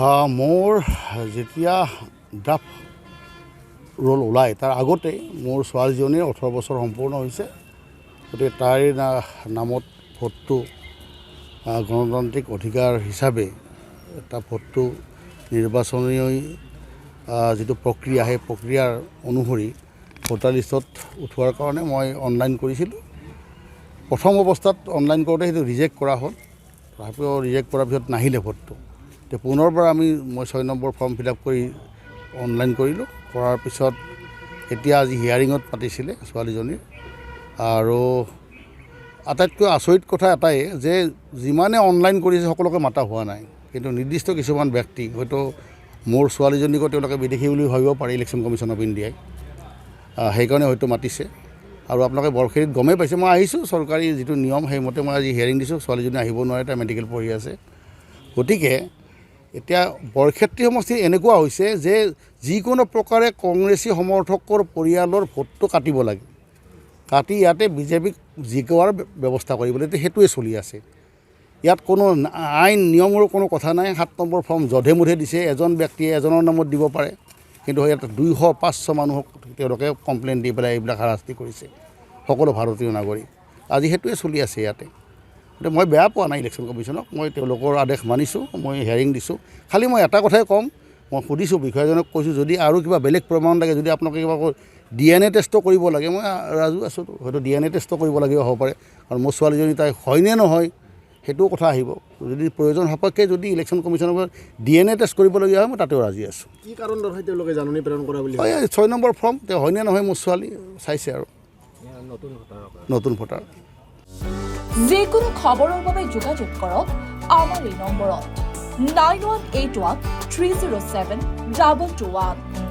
মোৰ যেতিয়া draft roll ওলায় তাৰ আগতে মোৰ ছোৱালীজনীৰ 18 বছৰ সম্পূৰ্ণ হৈছে। গতিকে তাইৰ নামত ভোটটো গণতান্ত্ৰিক অধিকাৰ হিচাপে এটা ভোটটো নিৰ্বাচনী যিটো প্ৰক্ৰিয়া সেই প্ৰক্ৰিয়াৰ অনুসৰি ভোটাৰ লিষ্টত উঠোৱাৰ কাৰণে মই অনলাইন কৰিছিলোঁ। প্ৰথম অৱস্থাত অনলাইন কৰোঁতে সেইটো ৰিজেক্ট কৰা হ'ল। তথাপিও ৰিজেক্ট কৰাৰ পিছত নাহিলে ভোটটো। পুনৰবাৰ মই 6 নম্বৰ ফৰ্ম ফিল আপ কৰি অনলাইন কৰিলোঁ। কৰাৰ পিছত এতিয়া আজি হিয়াৰিঙত পাতিছিলে ছোৱালীজনীৰ। আৰু আটাইতকৈ আচৰিত কথা এটাই যে যিমানে অনলাইন কৰিছে সকলোকে মাতা হোৱা নাই, কিন্তু নিৰ্দিষ্ট কিছুমান ব্যক্তি হয়তো মোৰ ছোৱালীজনীকো তেওঁলোকে বিদেশী বুলি ভাবিব পাৰে ইলেকশ্যন কমিশ্যন অফ ইণ্ডিয়াই, সেইকাৰণে হয়তো মাতিছে। আৰু আপোনালোকে বৰখেৰিত গমেই পাইছে, মই আহিছোঁ চৰকাৰী যিটো নিয়ম সেইমতে মই আজি হিয়াৰিং দিছোঁ। ছোৱালীজনী আহিব নোৱাৰে, তাই মেডিকেল পঢ়ি আছে। গতিকে এতিয়া বৰক্ষেত্ৰী সমষ্টিত এনেকুৱা হৈছে যে যিকোনো প্ৰকাৰে কংগ্ৰেছী সমৰ্থকৰ পৰিয়ালৰ ভোটটো কাটিব লাগে, কাটি ইয়াতে বিজেপিক জিকোৱাৰ ব্যৱস্থা কৰিব লাগে। সেইটোৱে চলি আছে। ইয়াত কোনো আইন নিয়মৰ কোনো কথা নাই। 7 নম্বৰ ফৰ্ম যধে মধে দিছে। এজন ব্যক্তিয়ে এজনৰ নামত দিব পাৰে, কিন্তু ইয়াত 200-500 মানুহক তেওঁলোকে কমপ্লেইন দি পেলাই এইবিলাক হাৰাশাস্তি কৰিছে, সকলো ভাৰতীয় নাগৰিক। আজি সেইটোৱে চলি আছে ইয়াতে। গতিকে মই বেয়া পোৱা নাই ইলেকশ্যন কমিশ্যনক, মই তেওঁলোকৰ আদেশ মানিছোঁ, মই হিয়াৰিং দিছোঁ। খালি মই এটা কথাই ক'ম, মই সুধিছোঁ বিষয়াজনক, কৈছোঁ যদি আৰু কিবা বেলেগ প্ৰমাণ লাগে, যদি আপোনালোকে কিবা DNA টেষ্টো কৰিব লাগে, মই ৰাজু আছোঁ, হয়তো DNA টেষ্টো কৰিব লাগিব হ'ব পাৰে। কাৰণ মোৰ ছোৱালীজনী তাই হয়নে নহয় সেইটোও কথা আহিব। যদি প্ৰয়োজন সাপেক্ষে যদি ইলেকশ্যন কমিশ্যনৰ DNA টেষ্ট কৰিবলগীয়া হয়, মই তাতেও ৰাজি আছোঁ। কি কাৰণ দৰ্শাই তেওঁলোকে জাননী প্ৰেৰণ কৰা বুলি? 6 নম্বৰ ফৰ্ম তেওঁ হয়নে নহয় মোৰ ছোৱালী চাইছে আৰু নতুন ভোটাৰ। যিকোনো খবৰৰ বাবে যোগাযোগ কৰক আমাৰ এই নম্বৰত 9181 307 2221।